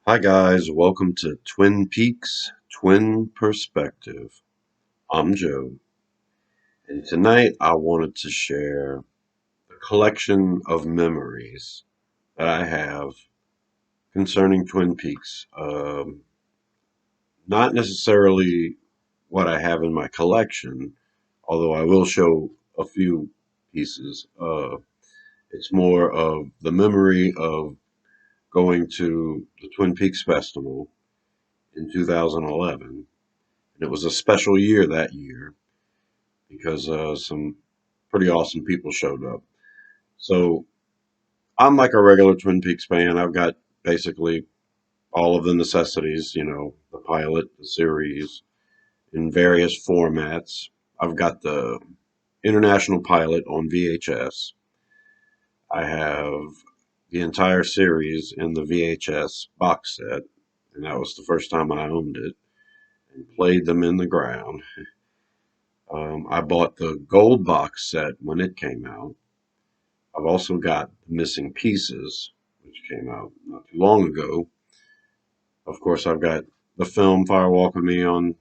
Hi guys, welcome to Twin Peaks Twin Perspective. I'm Joe, and tonight I wanted to share a collection of memories that I have concerning Twin Peaks. Not necessarily what I have in my collection, although I will show a few pieces. It's more of the memory of going to the Twin Peaks Festival in 2011. And it was a special year that year because some pretty awesome people showed up. So I'm like a regular Twin Peaks fan. I've got basically all of the necessities, the pilot, the series in various formats. I've got the international pilot on VHS. I have the entire series in the VHS box set, and that was the first time I owned it and played them in the ground. I bought the gold box set when it came out. I've also got Missing Pieces, which came out not too long ago. Of course, I've got the film Fire Walk with Me on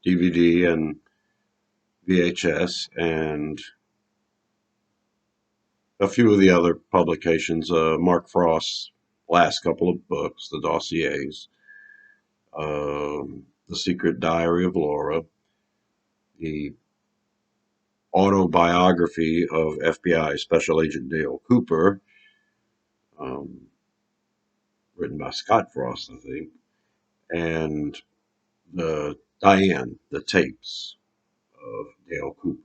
DVD and VHS, and a few of the other publications. Mark Frost's last couple of books, the dossiers, The Secret Diary of Laura, the autobiography of FBI Special Agent Dale Cooper, um, written by Scott Frost, I think, and the Diane, the tapes of Dale Cooper.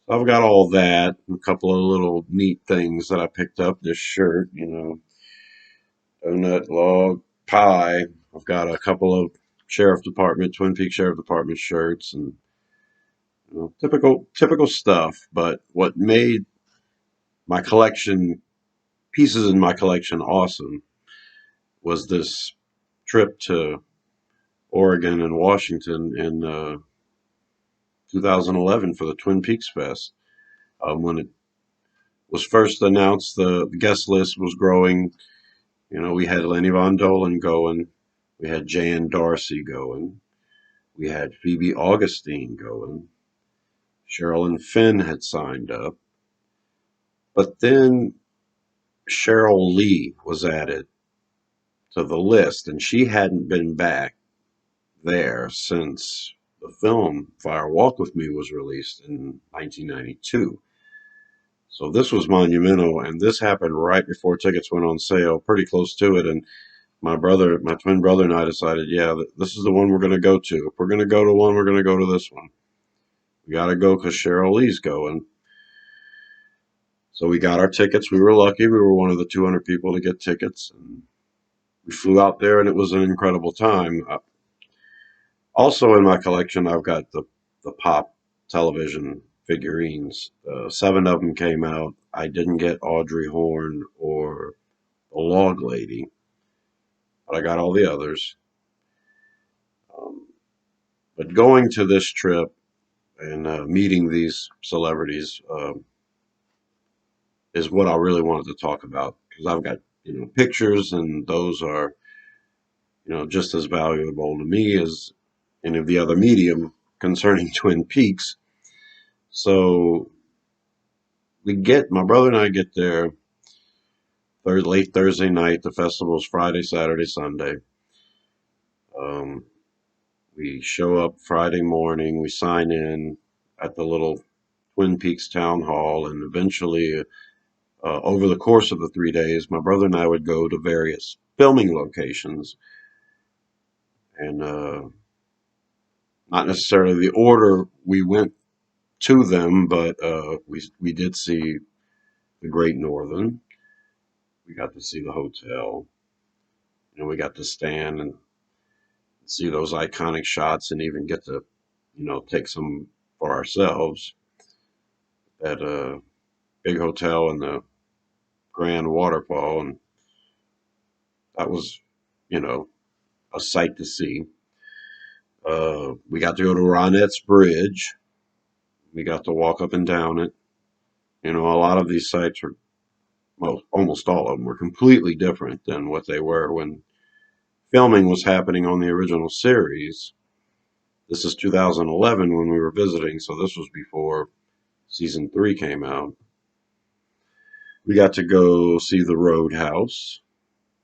So I've got all that, a couple of little neat things that I picked up. This shirt, donut log pie. I've got a couple of Twin Peaks Sheriff Department shirts, and typical stuff. But what made my collection pieces in my collection awesome was this trip to Oregon and Washington in 2011 for the Twin Peaks Fest. When it was first announced, the guest list was growing. We had Lenny Von Dolan going, we had Jan Darcy going, we had Phoebe Augustine going, Sherilyn Fenn had signed up, but then Cheryl Lee was added to the list, and she hadn't been back there since the film Fire Walk with Me was released in 1992. So this was monumental, and this happened right before tickets went on sale, pretty close to it. And my twin brother, and I decided, yeah, this is the one we're going to go to. If we're going to go to one, we're going to go to this one. We got to go because Cheryl Lee's going. So we got our tickets. We were lucky. We were one of the 200 people to get tickets, and we flew out there, and it was an incredible time. Also in my collection, I've got the pop television figurines. Seven of them came out. I didn't get Audrey Horne or the Log Lady, but I got all the others. Um, but going to this trip and meeting these celebrities is what I really wanted to talk about because I've got pictures, and those are just as valuable to me as any of the other medium concerning Twin Peaks. So my brother and I get there late Thursday night. The festival's Friday, Saturday, Sunday. Um, we show up Friday morning. We sign in at the little Twin Peaks town hall, and eventually, over the course of the 3 days, my brother and I would go to various filming locations, and not necessarily the order we went to them, but we did see the Great Northern. We got to see the hotel. We got to stand and see those iconic shots, and even get to take some for ourselves at a big hotel and the Grand Waterfall, and that was you know a sight to see. We got to go to Ronnett's Bridge. We got to walk up and down it. A lot of these sites are, well, almost all of them were completely different than what they were when filming was happening on the original series. This is 2011 when we were visiting, so this was before season 3 came out. We got to go see the Roadhouse,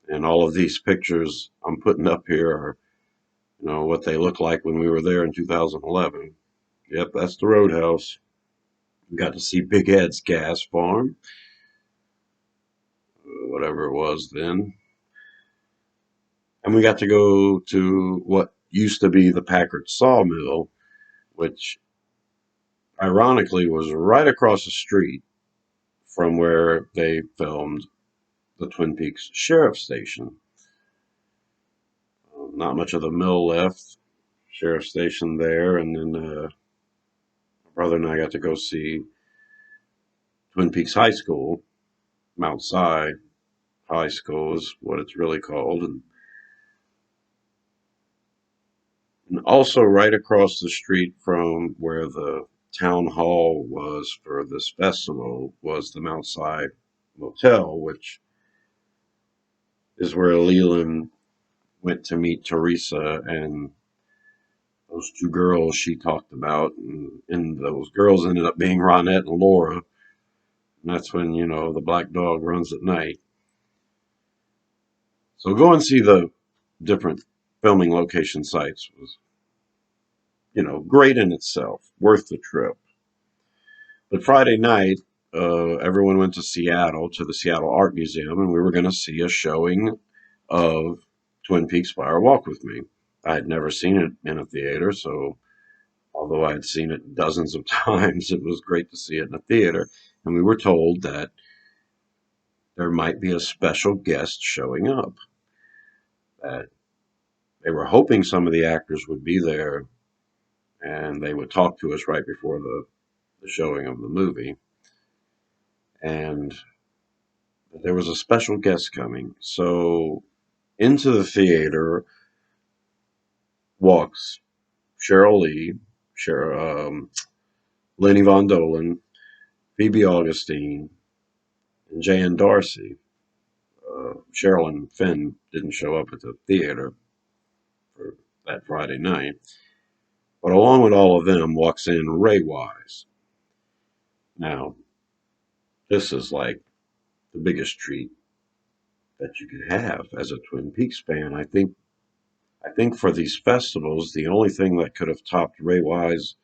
and all of these pictures I'm putting up here are, what they look like when we were there in 2011. Yep, that's the Roadhouse. We got to see Big Ed's gas farm, whatever it was then. And we got to go to what used to be the Packard Sawmill, which ironically was right across the street from where they filmed the Twin Peaks Sheriff Station. Not much of the mill left. Sheriff Station there, and then my brother and I got to go see Twin Peaks High School. Mount Si High School is what it's really called, and also right across the street from where the town hall was for this festival was the Mount Si Motel, which is where Leland went to meet Teresa and those two girls she talked about, and those girls ended up being Ronette and Laura. And that's when, the black dog runs at night. So go and see the different filming location sites was, great in itself, worth the trip. But Friday night, everyone went to Seattle, to the Seattle Art Museum, and we were going to see a showing of Twin Peaks Fire Walk with Me. I had never seen it in a theater, so although I had seen it dozens of times, it was great to see it in a theater. And we were told that there might be a special guest showing up. That they were hoping some of the actors would be there and they would talk to us right before the showing of the movie. And there was a special guest coming. So into the theater walks Cheryl Lee, Lenny Von Dolan, Phoebe Augustine, and Jan Darcy. Cheryl and Finn didn't show up at the theater for that Friday night. But along with all of them walks in Ray Wise. Now, this is like the biggest treat that you could have as a Twin Peaks fan. I think for these festivals, the only thing that could have topped Ray Wise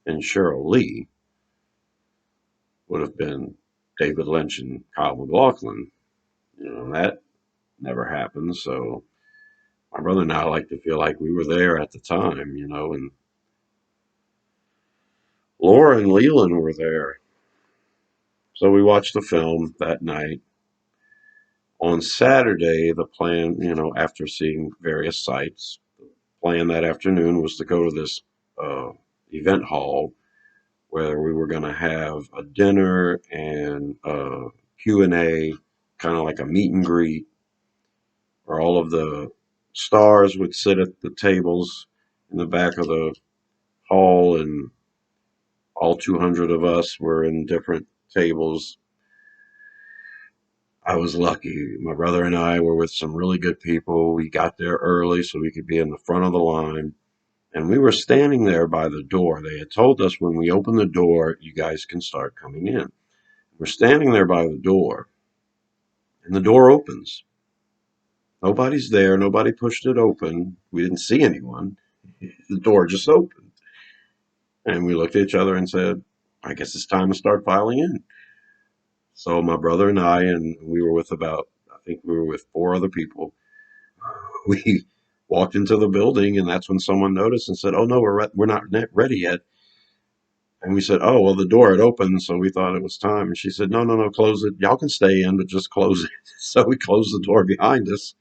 and Cheryl Lee would have been David Lynch and Kyle MacLachlan. That never happened. So my brother and I like to feel like we were there at the time, and Laura and Leland were there. So we watched the film that night. On Saturday, the plan, after seeing various sites, the plan that afternoon was to go to this event hall where we were going to have a dinner and a Q&A, kind of like a meet and greet, where all of the stars would sit at the tables in the back of the hall, and all 200 of us were in different tables. I was lucky. My brother and I were with some really good people. We got there early so we could be in the front of the line. And we were standing there by the door. They had told us when we open the door, you guys can start coming in. We're standing there by the door, and the door opens. Nobody's there. Nobody pushed it open. We didn't see anyone. The door just opened. And we looked at each other and said, I guess it's time to start filing in. So my brother and we were with I think we were with 4 other people. We walked into the building, and that's when someone noticed and said, "Oh no, we're not ready yet." And we said, "Oh well, the door had opened, so we thought it was time." And she said, "No, no, no, close it. Y'all can stay in, but just close it." So we closed the door behind us,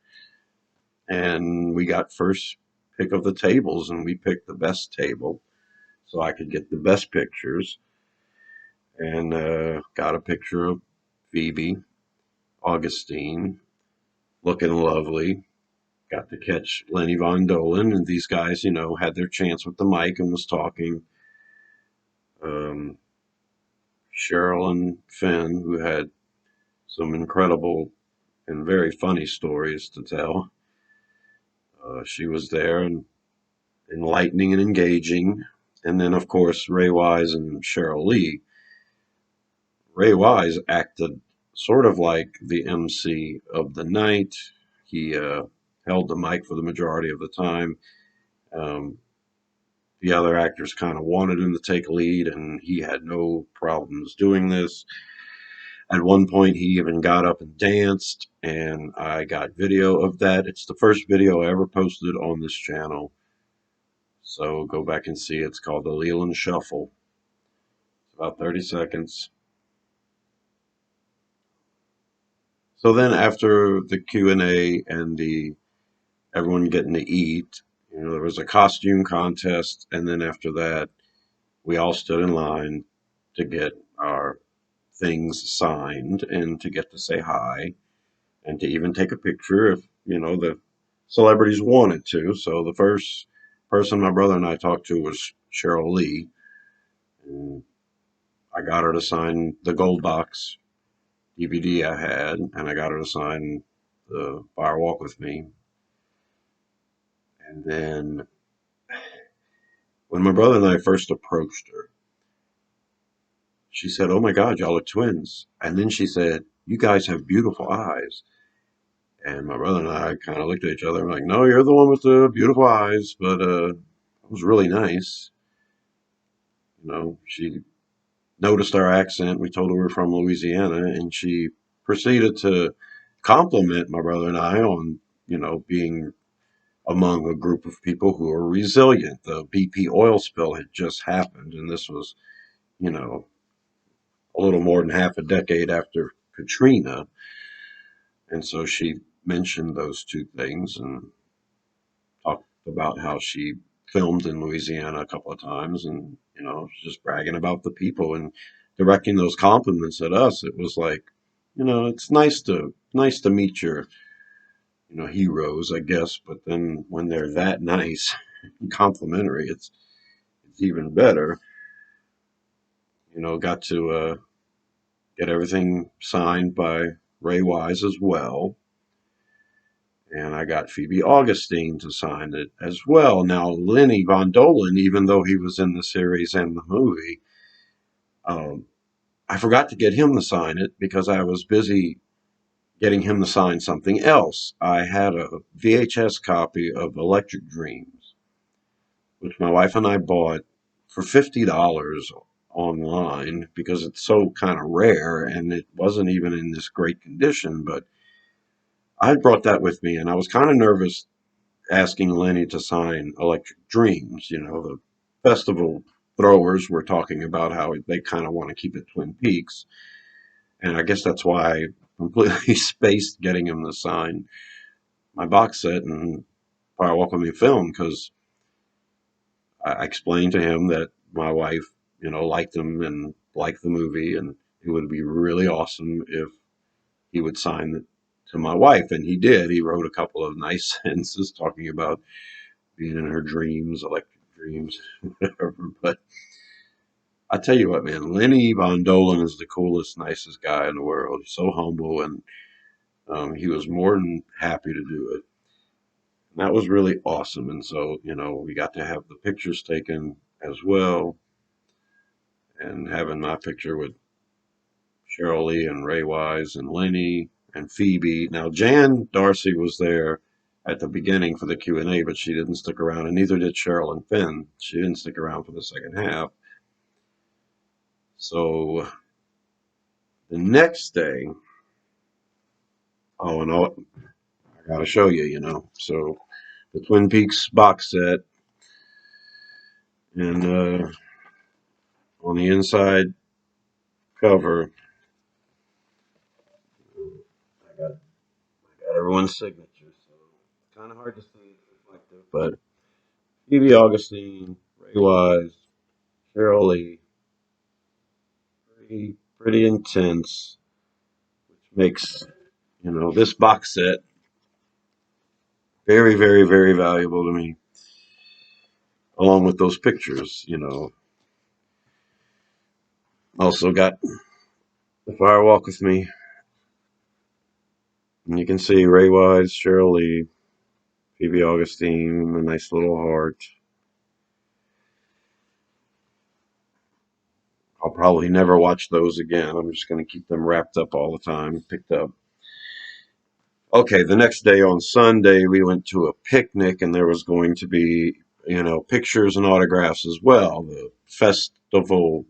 and we got first pick of the tables, and we picked the best table, so I could get the best pictures, and got a picture of Phoebe Augustine looking lovely. Got to catch Lenny Von Dolan, and these guys, had their chance with the mic and was talking. Um, Cheryl and Finn, who had some incredible and very funny stories to tell. She was there and enlightening and engaging. And then, of course, Ray Wise and Cheryl Lee. Ray Wise acted sort of like the MC of the night. He held the mic for the majority of the time. Um, the other actors kind of wanted him to take lead, and he had no problems doing this. At one point, he even got up and danced, and I got video of that. It's the first video I ever posted on this channel. So go back and see. It's called the Leland Shuffle. It's about 30 seconds. So then after the Q&A and the everyone getting to eat, there was a costume contest, and then after that, we all stood in line to get our things signed and to get to say hi and to even take a picture if, the celebrities wanted to. So the first person my brother and I talked to was Cheryl Lee. And I got her to sign the Gold Box DVD I had, and I got her to sign the Fire Walk with Me. And then when my brother and I first approached her, she said, "Oh my God, y'all are twins." And then she said, "You guys have beautiful eyes." And my brother and I kind of looked at each other and were like, "No, you're the one with the beautiful eyes." But it was really nice. She noticed our accent. We told her we were from Louisiana, and she proceeded to compliment my brother and I on, being among a group of people who are resilient. The BP oil spill had just happened, and this was, you know, a little more than half a decade after Katrina. And so she mentioned those two things and talked about how she filmed in Louisiana a couple of times and, just bragging about the people and directing those compliments at us. It was like, it's nice to meet your, heroes, I guess, but then when they're that nice and complimentary, it's even better. Got to get everything signed by Ray Wise as well. And I got Phoebe Augustine to sign it as well. Now, Lenny Von Dolan, even though he was in the series and the movie, um, I forgot to get him to sign it because I was busy getting him to sign something else. I had a VHS copy of Electric Dreams, which my wife and I bought for $50 online because it's so kind of rare and it wasn't even in this great condition. But I brought that with me and I was kind of nervous asking Lenny to sign Electric Dreams. The festival throwers were talking about how they kind of want to keep it Twin Peaks. And I guess that's why I completely spaced getting him to sign my box set and Fire Walk with Me film because I explained to him that my wife, liked him and liked the movie, and it would be really awesome if he would sign it to my wife. And he did. He wrote a couple of nice sentences talking about being in her dreams, electric dreams, whatever. But I tell you what, man, Lenny Von Dolan is the coolest, nicest guy in the world. He's so humble, and he was more than happy to do it. And that was really awesome. And so, we got to have the pictures taken as well, and having my picture with Cheryl Lee and Ray Wise and Lenny and Phoebe. Now, Jan Darcy was there at the beginning for the Q&A, but she didn't stick around, and neither did Cheryl and Finn. She didn't stick around for the second half. So the next day, oh, and I got to show you, So the Twin Peaks box set, and on the inside cover, I got everyone's signature, so it's kind of hard to see it's reflective, but Phoebe Augustine, Ray Wise, Cheryl Lee, pretty intense, which makes this box set very, very, very valuable to me, along with those pictures. Also got the Fire Walk with Me, and you can see Ray Wise, Cheryl Lee, Phoebe Augustine, a nice little heart. I'll probably never watch those again. I'm just going to keep them wrapped up all the time, picked up. Okay, the next day on Sunday, we went to a picnic, and there was going to be, pictures and autographs as well. The festival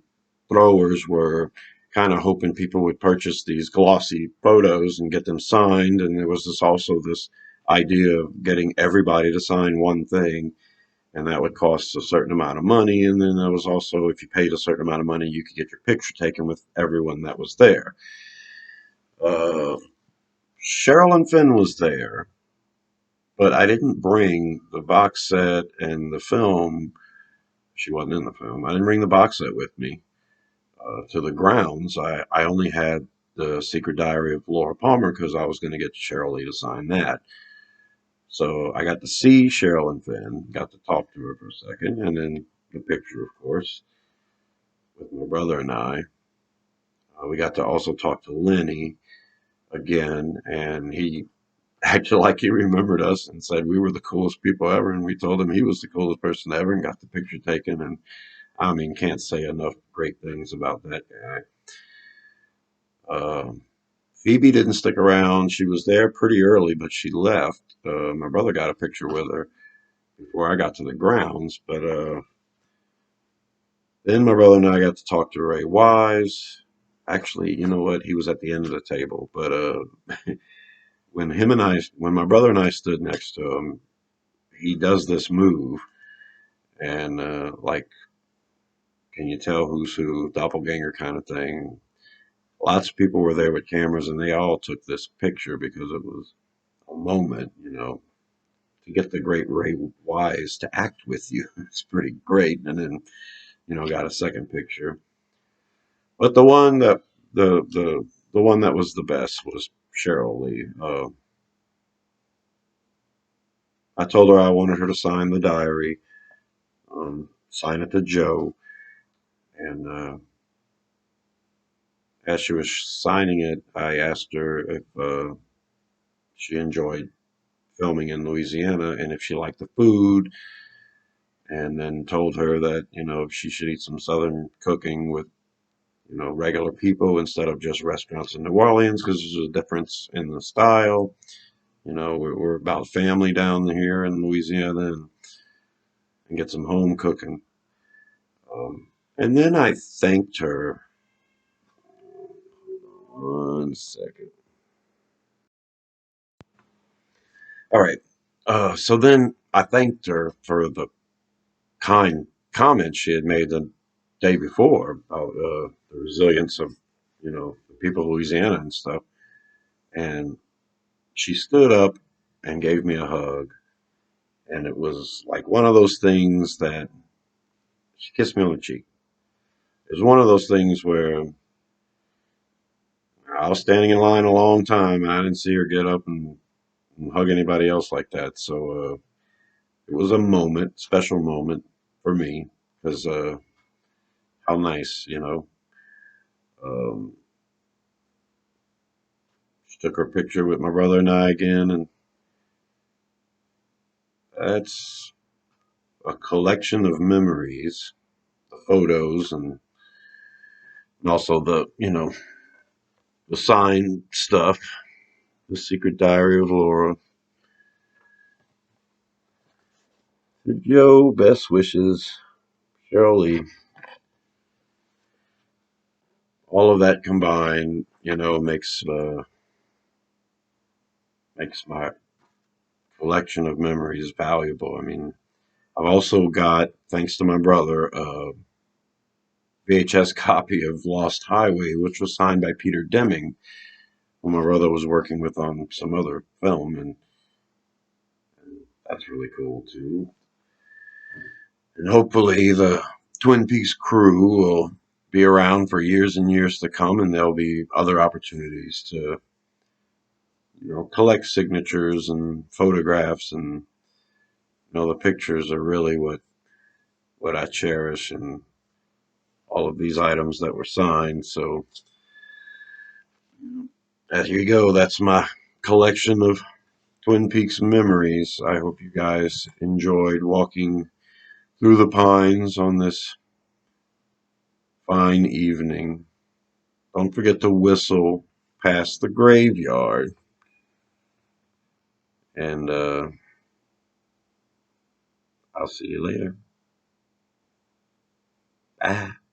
throwers were kind of hoping people would purchase these glossy photos and get them signed. And there was this idea of getting everybody to sign one thing, and that would cost a certain amount of money. And then there was also, if you paid a certain amount of money, you could get your picture taken with everyone that was there. Uh, Sherilyn Fenn was there, but I didn't bring the box set and the film. She wasn't in the film. I didn't bring the box set with me to the grounds. I only had the Secret Diary of Laura Palmer because I was going to get Cheryl Lee to sign that. So I got to see Sherilyn Fenn, got to talk to her for a second, and then the picture, of course, with my brother and I. We got to also talk to Lenny again, and he acted like he remembered us and said we were the coolest people ever, and we told him he was the coolest person ever and got the picture taken. And I mean, can't say enough great things about that guy. Phoebe didn't stick around. She was there pretty early, but she left. My brother got a picture with her before I got to the grounds, but then my brother and I got to talk to Ray Wise. Actually, you know what? He was at the end of the table, but when my brother and I stood next to him, he does this move, and like, can you tell who's who, doppelganger kind of thing. Lots of people were there with cameras, and they all took this picture because it was a moment, to get the great Ray Wise to act with you. It's pretty great, and then got a second picture. But the one that was the best was Cheryl Lee. I told her I wanted her to sign the diary, sign it to Joe, and as she was signing it, I asked her if she enjoyed filming in Louisiana and if she liked the food, and then told her that she should eat some Southern cooking with regular people instead of just restaurants in New Orleans because there's a difference in the style. We're about family down here in Louisiana, and get some home cooking. And then I thanked her. One second. All right. So then I thanked her for the kind comments she had made the day before about the resilience of, the people of Louisiana and stuff. And she stood up and gave me a hug. And it was like one of those things that she kissed me on the cheek. It was one of those things where I was standing in line a long time and I didn't see her get up and hug anybody else like that. So it was a moment, special moment for me because how nice, Um, she took her picture with my brother and I again, and that's a collection of memories, the photos, and also the signed stuff, the Secret Diary of Laura. Joe, best wishes, Shirley. All of that combined, makes my collection of memories valuable. I mean, I've also got, thanks to my brother, a VHS copy of Lost Highway, which was signed by Peter Deming, who my brother was working with on some other film, and that's really cool too. And hopefully, the Twin Peaks crew will be around for years and years to come, and there'll be other opportunities to, collect signatures and photographs, and the pictures are really what I cherish, and all of these items that were signed. So, as you go, that's my collection of Twin Peaks memories. I hope you guys enjoyed walking through the pines on this fine evening. Don't forget to whistle past the graveyard. And I'll see you later. Bye.